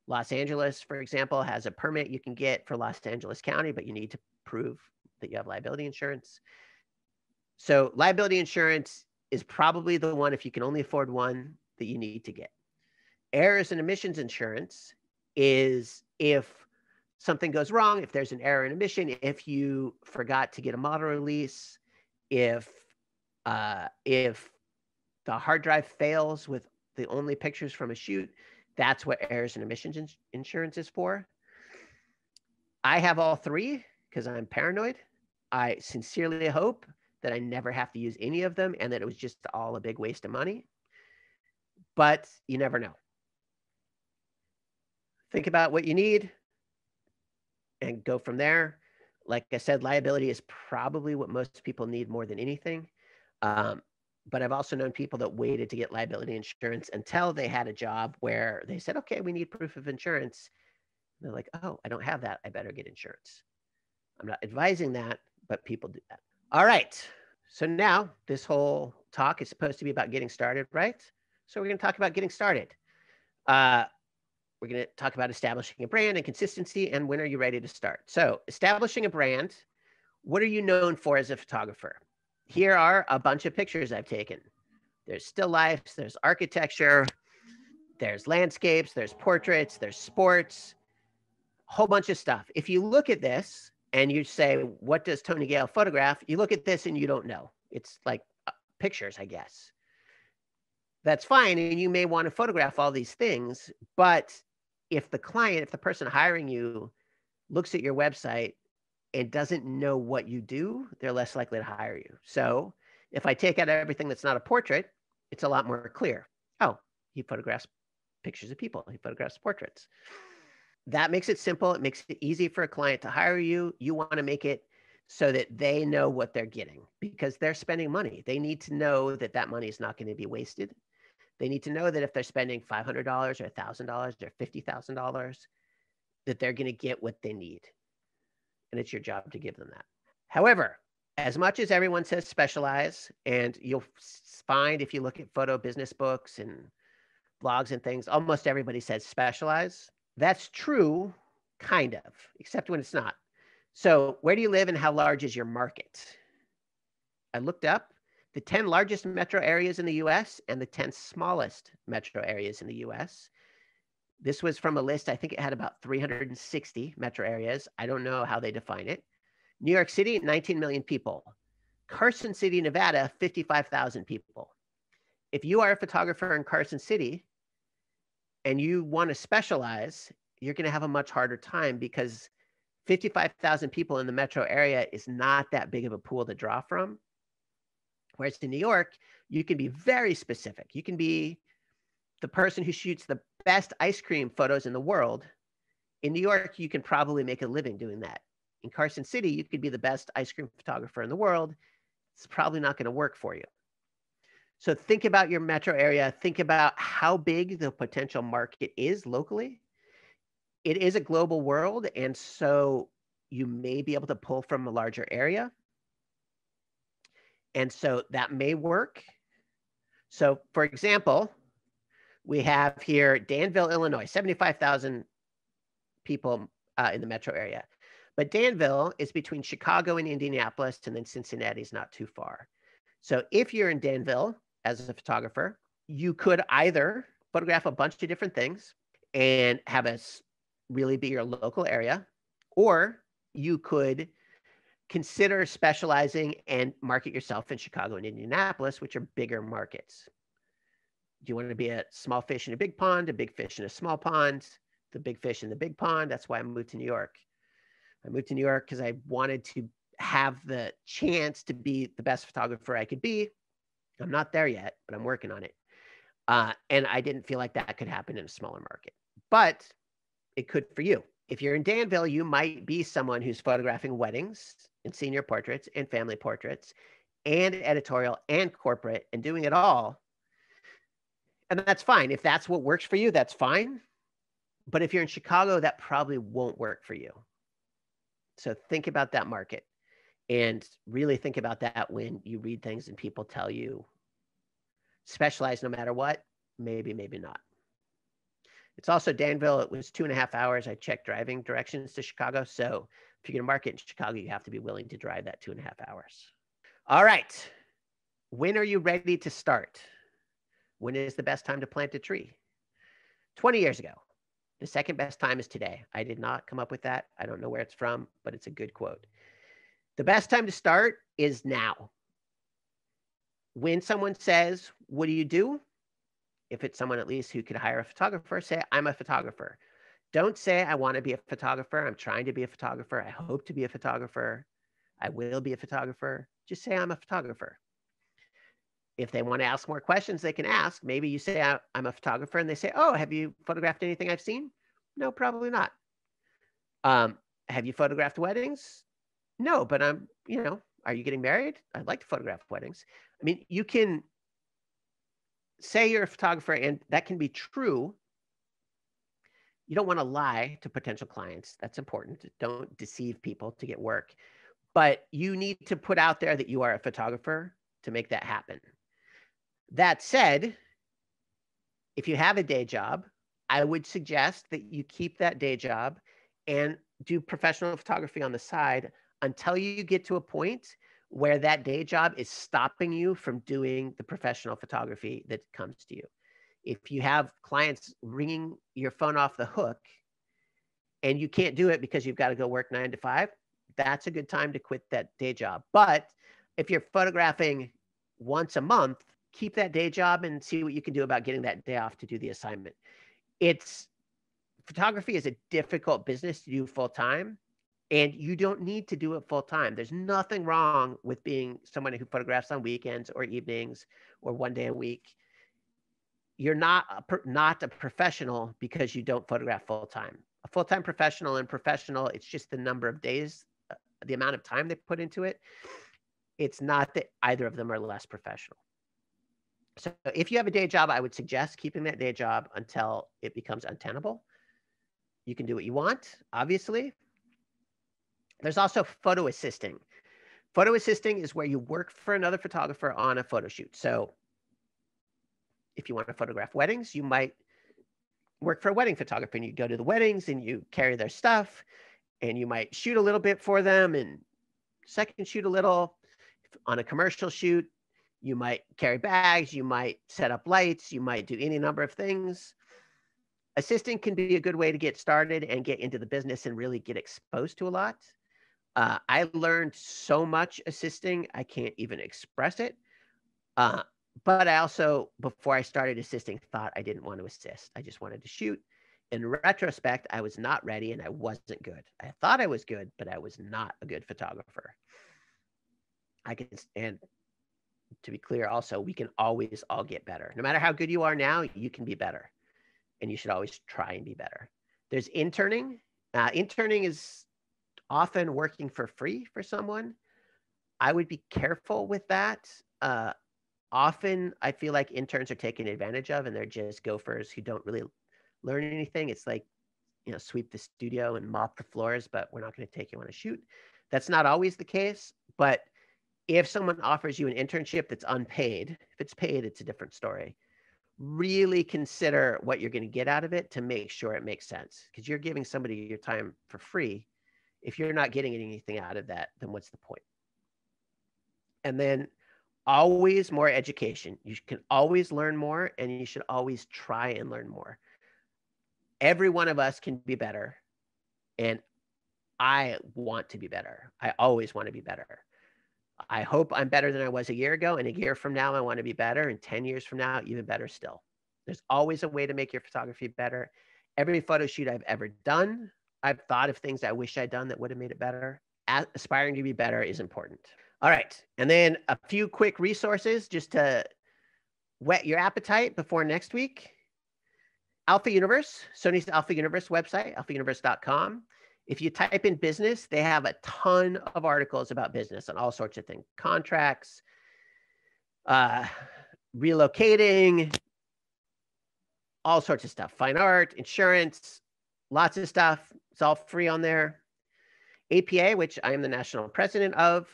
Los Angeles, for example, has a permit you can get for Los Angeles County, but you need to prove that you have liability insurance. So liability insurance is probably the one, if you can only afford one, that you need to get. Errors and omissions insurance is if something goes wrong, if there's an error and omission, if you forgot to get a model release, if the hard drive fails with the only pictures from a shoot, that's what errors and omissions insurance is for. I have all three because I'm paranoid. I sincerely hope that I never have to use any of them and that it was just all a big waste of money. But you never know. Think about what you need and go from there. Like I said, liability is probably what most people need more than anything. But I've also known people that waited to get liability insurance until they had a job where they said, okay, we need proof of insurance. And they're like, oh, I don't have that. I better get insurance. I'm not advising that, but people do that. All right. So now this whole talk is supposed to be about getting started, right? So we're going to talk about getting started. We're going to talk about establishing a brand and consistency, and when are you ready to start? So establishing a brand, what are you known for as a photographer? Here are a bunch of pictures I've taken. There's still lifes, there's architecture, there's landscapes, there's portraits, there's sports, a whole bunch of stuff. If you look at this and you say, what does Tony Gale photograph? You look at this and you don't know. It's like pictures, I guess. That's fine. And you may want to photograph all these things, but if the client, if the person hiring you looks at your website and doesn't know what you do, they're less likely to hire you. So if I take out everything that's not a portrait, it's a lot more clear. Oh, he photographs pictures of people. He photographs portraits. That makes it simple. It makes it easy for a client to hire you. You want to make it so that they know what they're getting because they're spending money. They need to know that that money is not going to be wasted. They need to know that if they're spending $500 or $1,000 or $50,000, that they're going to get what they need. And it's your job to give them that. However, as much as everyone says specialize, and you'll find if you look at photo business books and blogs and things, almost everybody says specialize. That's true, kind of, except when it's not. So where do you live and how large is your market? I looked up the 10 largest metro areas in the US and the 10 smallest metro areas in the US. This was from a list, I think it had about 360 metro areas. I don't know how they define it. New York City, 19 million people. Carson City, Nevada, 55,000 people. If you are a photographer in Carson City and you want to specialize, you're going to have a much harder time because 55,000 people in the metro area is not that big of a pool to draw from. Whereas in New York, you can be very specific. You can be the person who shoots the best ice cream photos in the world. In New York, you can probably make a living doing that. In Carson City, you could be the best ice cream photographer in the world. It's probably not going to work for you. So think about your metro area. Think about how big the potential market is locally. It is a global world, and so you may be able to pull from a larger area. And so that may work. So for example, we have here Danville, Illinois, 75,000 people in the metro area. But Danville is between Chicago and Indianapolis, and then Cincinnati is not too far. So if you're in Danville as a photographer, you could either photograph a bunch of different things and have us really be your local area, or you could consider specializing and market yourself in Chicago and Indianapolis, which are bigger markets. Do you want to be a small fish in a big pond, a big fish in a small pond, the big fish in the big pond? That's why I moved to New York. I moved to New York because I wanted to have the chance to be the best photographer I could be. I'm not there yet, but I'm working on it. And I didn't feel like that could happen in a smaller market, but it could for you. If you're in Danville, you might be someone who's photographing weddings and senior portraits and family portraits and editorial and corporate and doing it all. And that's fine. If that's what works for you, that's fine. But if you're in Chicago, that probably won't work for you. So think about that market and really think about that when you read things and people tell you specialize no matter what, maybe, maybe not. It's also Danville. It was 2.5 hours. I checked driving directions to Chicago. So if you're going to market in Chicago, you have to be willing to drive that 2.5 hours. All right. When are you ready to start? When is the best time to plant a tree? 20 years ago. The second best time is today. I did not come up with that. I don't know where it's from, but it's a good quote. The best time to start is now. When someone says, what do you do? If it's someone at least who could hire a photographer, say, I'm a photographer. Don't say, I want to be a photographer. I'm trying to be a photographer. I hope to be a photographer. I will be a photographer. Just say, I'm a photographer. If they want to ask more questions, they can ask. Maybe you say, I'm a photographer, and they say, oh, have you photographed anything I've seen? No, probably not. Have you photographed weddings? No, but are you getting married? I'd like to photograph weddings. I mean, you can say you're a photographer, and that can be true. You don't want to lie to potential clients. That's important. Don't deceive people to get work. But you need to put out there that you are a photographer to make that happen. That said, if you have a day job, I would suggest that you keep that day job and do professional photography on the side until you get to a point where that day job is stopping you from doing the professional photography that comes to you. If you have clients ringing your phone off the hook and you can't do it because you've got to go work 9 to 5, that's a good time to quit that day job. But if you're photographing once a month, keep that day job and see what you can do about getting that day off to do the assignment. Photography is a difficult business to do full time, and you don't need to do it full time. There's nothing wrong with being someone who photographs on weekends or evenings or one day a week. You're not a professional because you don't photograph full time. A full-time professional and professional, it's just the number of days, the amount of time they put into it. It's not that either of them are less professional. So if you have a day job, I would suggest keeping that day job until it becomes untenable. You can do what you want, obviously. There's also photo assisting. Photo assisting is where you work for another photographer on a photo shoot. So if you want to photograph weddings, you might work for a wedding photographer and you go to the weddings and you carry their stuff and you might shoot a little bit for them and second shoot a little. On a commercial shoot, you might carry bags, you might set up lights, you might do any number of things. Assisting can be a good way to get started and get into the business and really get exposed to a lot. I learned so much assisting, I can't even express it. But I also, before I started assisting, thought I didn't want to assist. I just wanted to shoot. In retrospect, I was not ready and I wasn't good. I thought I was good, but I was not a good photographer. And to be clear, also, we can always all get better. No matter how good you are now, you can be better. And you should always try and be better. There's interning. Interning is often working for free for someone, I would be careful with that. Often I feel like interns are taken advantage of and they're just gophers who don't really learn anything. It's like, sweep the studio and mop the floors, but we're not going to take you on a shoot. That's not always the case. But if someone offers you an internship that's unpaid, if it's paid, it's a different story. Really consider what you're going to get out of it to make sure it makes sense, because you're giving somebody your time for free. If you're not getting anything out of that, then what's the point? And then always more education. You can always learn more, and you should always try and learn more. Every one of us can be better, and I want to be better. I always want to be better. I hope I'm better than I was a year ago, and a year from now I want to be better, and 10 years from now even better still. There's always a way to make your photography better. Every photo shoot I've ever done, I've thought of things I wish I'd done that would have made it better. Aspiring to be better is important. All right, and then a few quick resources just to whet your appetite before next week. Alpha Universe, Sony's Alpha Universe website, alphauniverse.com. If you type in business, they have a ton of articles about business on all sorts of things, contracts, relocating, all sorts of stuff, fine art, insurance, lots of stuff. It's all free on there. APA, which I am the national president of,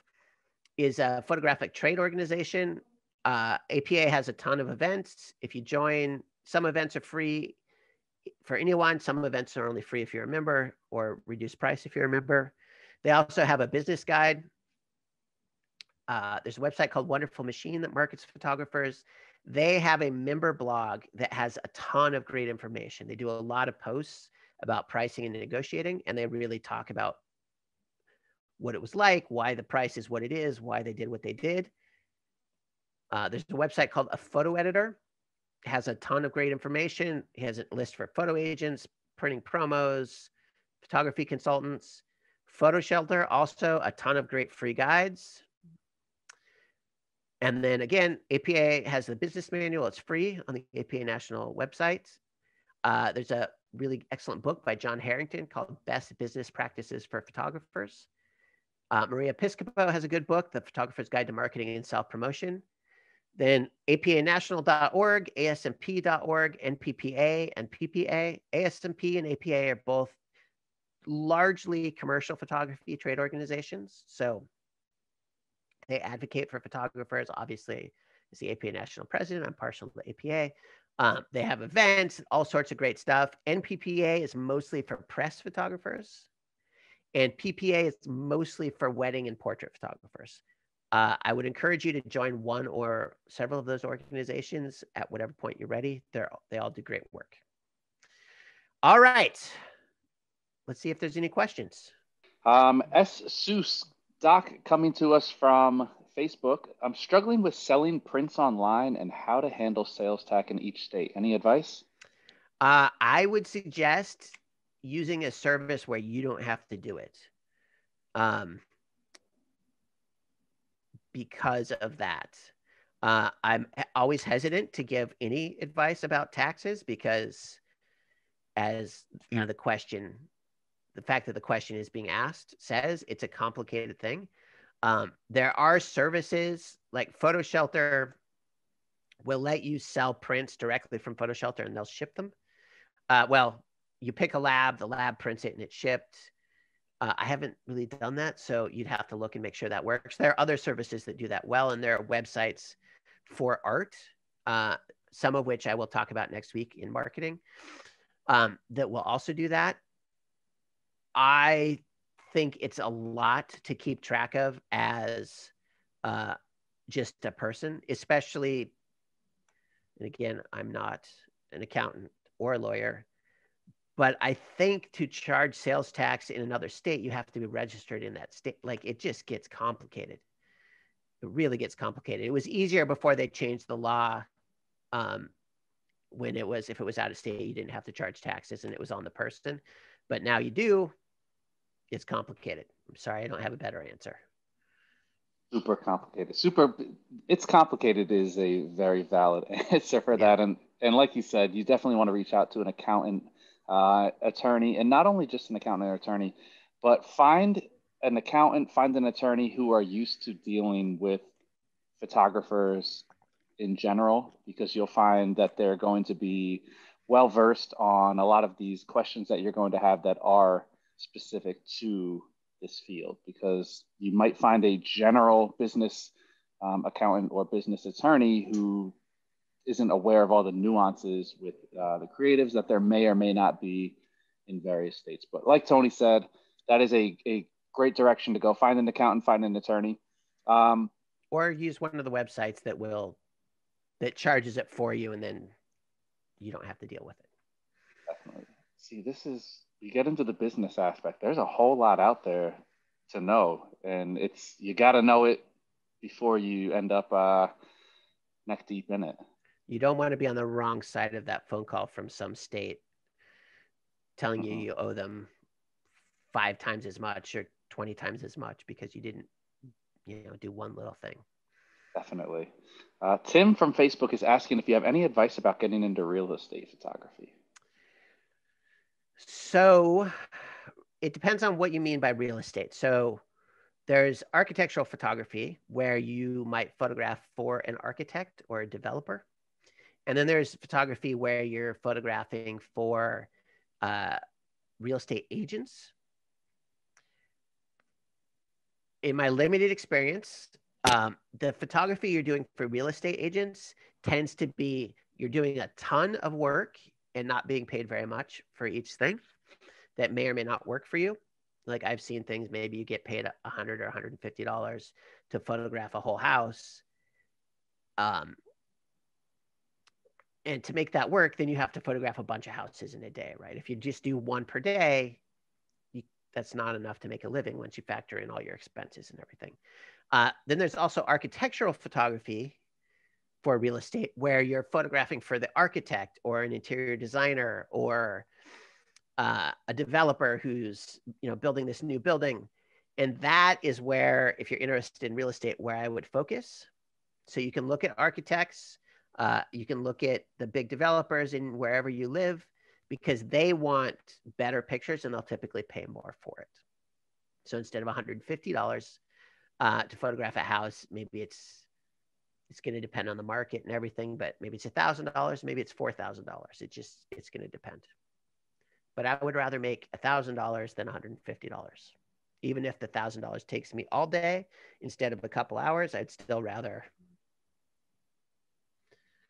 is a photographic trade organization. APA has a ton of events. If you join, some events are free for anyone. Some events are only free if you're a member, or reduced price if you're a member. They also have a business guide. There's a website called Wonderful Machine that markets photographers. They have a member blog that has a ton of great information. They do a lot of posts about pricing and negotiating, and they really talk about what it was like, why the price is what it is, why they did what they did. There's a website called A Photo Editor. It has a ton of great information. It has a list for photo agents, printing promos, photography consultants. Photo Shelter, also a ton of great free guides. And then again, APA has the business manual. It's free on the APA national website. There's a really excellent book by John Harrington called Best Business Practices for Photographers. Maria Piscopo has a good book, The Photographer's Guide to Marketing and Self-Promotion. Then apanational.org, asmp.org, NPPA, and PPA. ASMP and APA are both largely commercial photography trade organizations. So they advocate for photographers. Obviously, as the APA national president, I'm partial to the APA. They have events, all sorts of great stuff. NPPA is mostly for press photographers, and PPA is mostly for wedding and portrait photographers. I would encourage you to join one or several of those organizations at whatever point you're ready. They all do great work. All right. Let's see if there's any questions. S. Seuss, Doc, coming to us from Facebook. I'm struggling with selling prints online and how to handle sales tax in each state. Any advice? I would suggest using a service where you don't have to do it. Because of that. I'm always hesitant to give any advice about taxes because, as you know, the fact that the question is being asked says it's a complicated thing. There are services like Photo Shelter will let you sell prints directly from Photo Shelter and they'll ship them. Well, you pick a lab, the lab prints it and it's shipped. I haven't really done that, so you'd have to look and make sure that works. There are other services that do that well, and there are websites for art, some of which I will talk about next week in marketing, that will also do that. I think it's a lot to keep track of as just a person, especially, and again, I'm not an accountant or a lawyer, but I think to charge sales tax in another state, you have to be registered in that state. Like, it just gets complicated. It really gets complicated. It was easier before they changed the law when if it was out of state, you didn't have to charge taxes and it was on the person. But now you do. It's complicated. I'm sorry, I don't have a better answer. Super complicated. It's complicated is a very valid answer for that. And like you said, you definitely want to reach out to an accountant, attorney, and not only just an accountant or attorney, But find an accountant, find an attorney who are used to dealing with photographers in general, because you'll find that they're going to be well versed on a lot of these questions that you're going to have that are specific to this field. Because you might find a general business accountant or business attorney who isn't aware of all the nuances with the creatives that there may or may not be in various states. But like Tony said, that is a great direction to go. Find an accountant, find an attorney. Or use one of the websites that charges it for you, and then you don't have to deal with it. Definitely. See, you get into the business aspect. There's a whole lot out there to know, and you got to know it before you end up neck deep in it. You don't want to be on the wrong side of that phone call from some state telling you you owe them 5 times as much or 20 times as much because you didn't, do one little thing. Definitely. Tim from Facebook is asking if you have any advice about getting into real estate photography. So it depends on what you mean by real estate. So there's architectural photography, where you might photograph for an architect or a developer. And then there's photography where you're photographing for real estate agents. In my limited experience, the photography you're doing for real estate agents tends to be you're doing a ton of work and not being paid very much for each thing that may or may not work for you. Like I've seen things, maybe you get paid $100 or $150 to photograph a whole house. And to make that work, then you have to photograph a bunch of houses in a day, right? If you just do one per day, that's not enough to make a living once you factor in all your expenses and everything. Then there's also architectural photography for real estate, where you're photographing for the architect or an interior designer or a developer who's building this new building. And that is where, if you're interested in real estate, where I would focus. So you can look at architects, you can look at the big developers in wherever you live, because they want better pictures and they'll typically pay more for it. So instead of $150 to photograph a house, maybe it's going to depend on the market and everything, but maybe it's $1,000, maybe it's $4,000. It's going to depend. But I would rather make $1,000 than $150. Even if the $1,000 takes me all day instead of a couple hours, I'd still rather.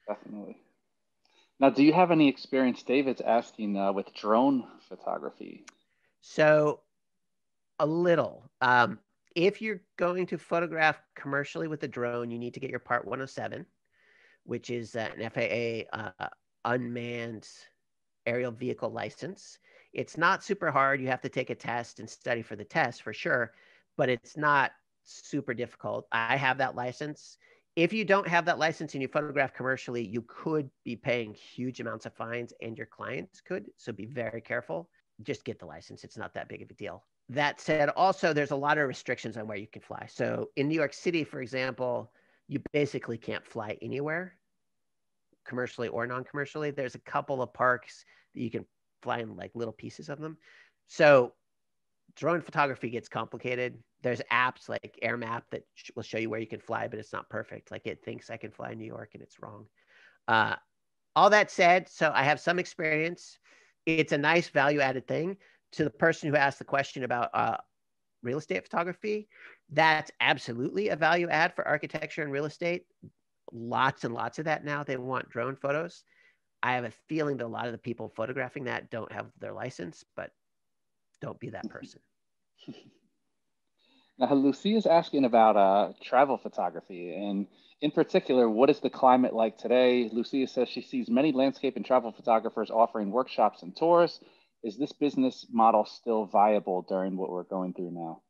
Definitely. Now, do you have any experience, David's asking, with drone photography? So a little. If you're going to photograph commercially with a drone, you need to get your Part 107, which is an FAA unmanned aerial vehicle license. It's not super hard. You have to take a test and study for the test for sure, but it's not super difficult. I have that license. If you don't have that license and you photograph commercially, you could be paying huge amounts of fines, and your clients could. So be very careful. Just get the license. It's not that big of a deal. That said, also, there's a lot of restrictions on where you can fly. So in New York City, for example, you basically can't fly anywhere, commercially or non-commercially. There's a couple of parks that you can fly in, like little pieces of them. So drone photography gets complicated. There's apps like AirMap that will show you where you can fly, but it's not perfect. Like it thinks I can fly in New York and it's wrong. All that said, so I have some experience. It's a nice value-added thing. To the person who asked the question about real estate photography, that's absolutely a value add for architecture and real estate. Lots and lots of that now. They want drone photos. I have a feeling that a lot of the people photographing that don't have their license, but don't be that person. Now, Lucy is asking about travel photography, and in particular, what is the climate like today? Lucia says she sees many landscape and travel photographers offering workshops and tours. Is this business model still viable during what we're going through now?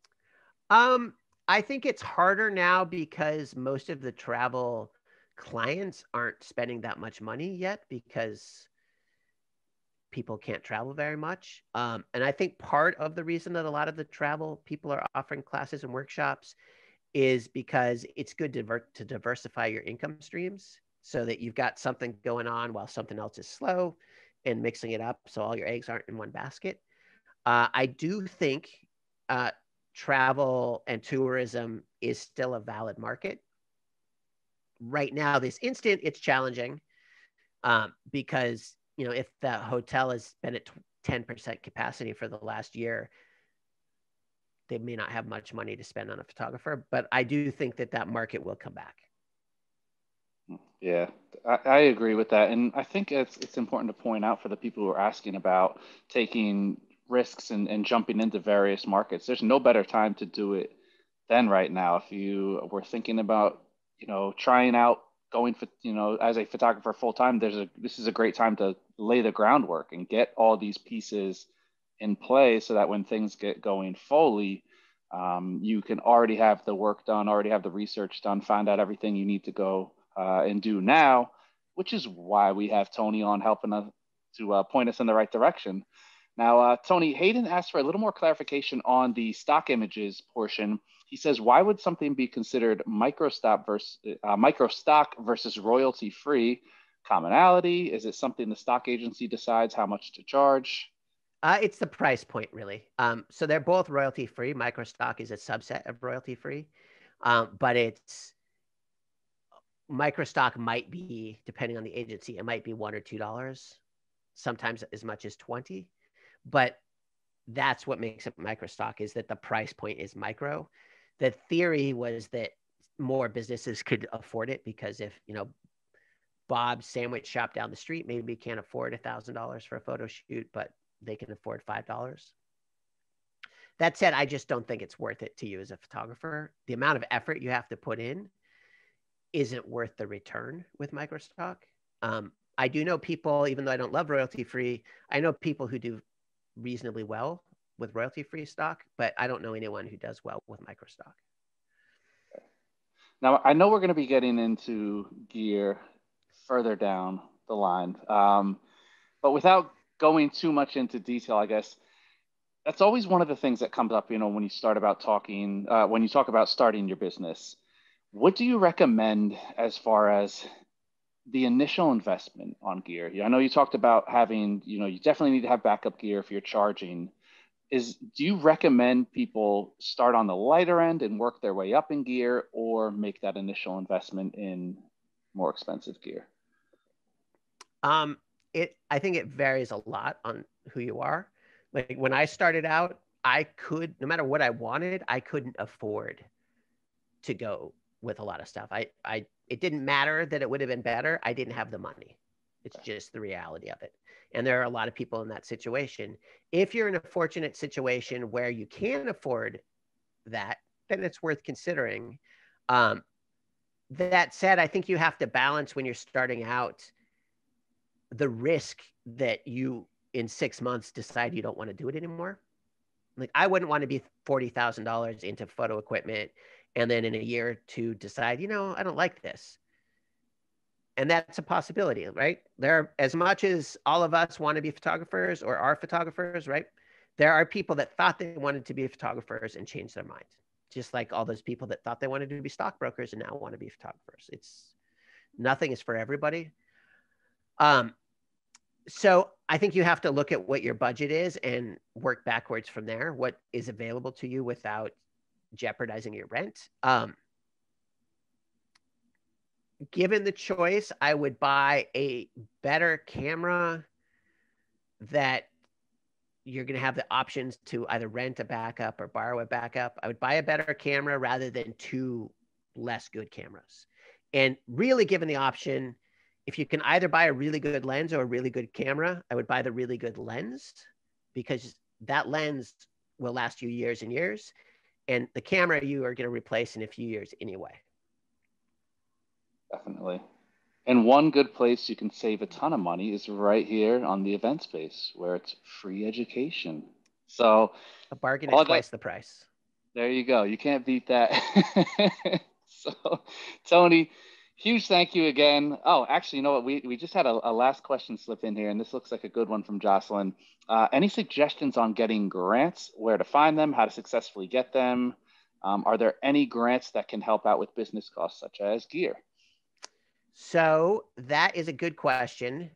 I think it's harder now because most of the travel clients aren't spending that much money yet because people can't travel very much. And I think part of the reason that a lot of the travel people are offering classes and workshops is because it's good to diversify your income streams so that you've got something going on while something else is slow, and mixing it up so all your eggs aren't in one basket. I do think travel and tourism is still a valid market. Right now, this instant, it's challenging because, you know, if the hotel has been at 10% capacity for the last year, they may not have much money to spend on a photographer, but I do think that that market will come back. Yeah, I agree with that. And I think it's important to point out for the people who are asking about taking risks and jumping into various markets. There's no better time to do it than right now. If you were thinking about, you know, trying out going for, you know, as a photographer full time, this is a great time to lay the groundwork and get all these pieces in play so that when things get going fully, you can already have the work done, already have the research done, find out everything you need to go and do now, which is why we have Tony on helping us to point us in the right direction. Now, Tony, Hayden asked for a little more clarification on the stock images portion. He says, why would something be considered micro stock versus royalty free? Commonality? Is it something the stock agency decides how much to charge? It's the price point, really. So they're both royalty free. Microstock is a subset of royalty free, but it's microstock might be, depending on the agency, it might be $1 or $2, sometimes as much as 20. But that's what makes it microstock, is that the price point is micro. The theory was that more businesses could afford it because if, you know, Bob's sandwich shop down the street maybe can't afford $1,000 for a photo shoot, but they can afford $5. That said, I just don't think it's worth it to you as a photographer. The amount of effort you have to put in isn't worth the return with microstock. I do know people, even though I don't love royalty free, I know people who do reasonably well with royalty free stock, but I don't know anyone who does well with microstock. Now, I know we're going to be getting into gear further down the line, but without going too much into detail, I guess that's always one of the things that comes up, you know, when you start about talking, when you talk about starting your business. What do you recommend as far as the initial investment on gear? I know you talked about having, you know, you definitely need to have backup gear if you're charging. Do you recommend people start on the lighter end and work their way up in gear, or make that initial investment in more expensive gear? I think it varies a lot on who you are. Like when I started out, no matter what I wanted, I couldn't afford to go with a lot of stuff. It didn't matter that it would have been better. I didn't have the money. It's just the reality of it. And there are a lot of people in that situation. If you're in a fortunate situation where you can afford that, then it's worth considering. That said, I think you have to balance when you're starting out the risk that you in 6 months decide you don't want to do it anymore. Like I wouldn't want to be $40,000 into photo equipment and then in a year or two decide, you know, I don't like this. And that's a possibility, right? As much as all of us want to be photographers or are photographers, right? There are people that thought they wanted to be photographers and changed their mind. Just like all those people that thought they wanted to be stockbrokers and now want to be photographers. Nothing is for everybody. So I think you have to look at what your budget is and work backwards from there. What is available to you without jeopardizing your rent. Given the choice, I would buy a better camera that you're going to have the options to either rent a backup or borrow a backup. I would buy a better camera rather than two less good cameras. And really, given the option, if you can either buy a really good lens or a really good camera, I would buy the really good lens because that lens will last you years and years. And the camera you are going to replace in a few years anyway. Definitely. And one good place you can save a ton of money is right here on the event space where it's free education. So a bargain at twice the price. There you go. You can't beat that. So, Tony, huge thank you again. Oh, actually, you know what? We just had a last question slip in here, and this looks like a good one from Jocelyn. Any suggestions on getting grants, where to find them, how to successfully get them? Are there any grants that can help out with business costs, such as gear? So that is a good question.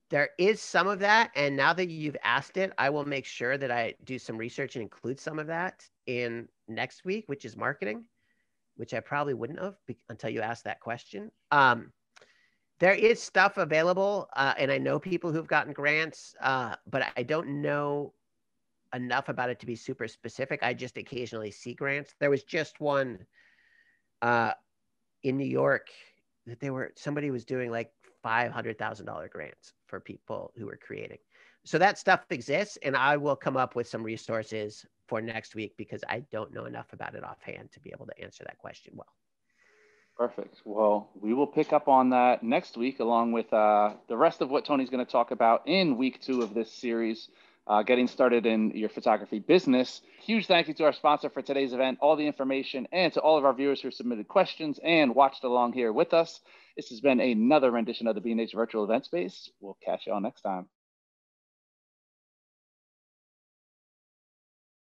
There is some of that. And now that you've asked it, I will make sure that I do some research and include some of that in next week, which is marketing, which I probably wouldn't have until you asked that question. There is stuff available, and I know people who've gotten grants, but I don't know enough about it to be super specific. I just occasionally see grants. There was just one in New York that somebody was doing like $500,000 grants for people who were creating. So that stuff exists, and I will come up with some resources for next week because I don't know enough about it offhand to be able to answer that question well. Perfect. Well, we will pick up on that next week, along with the rest of what Tony's going to talk about in week 2 of this series, getting started in your photography business. Huge thank you to our sponsor for today's event, all the information, and to all of our viewers who submitted questions and watched along here with us. This has been another rendition of the B&H Virtual Event Space. We'll catch you all next time.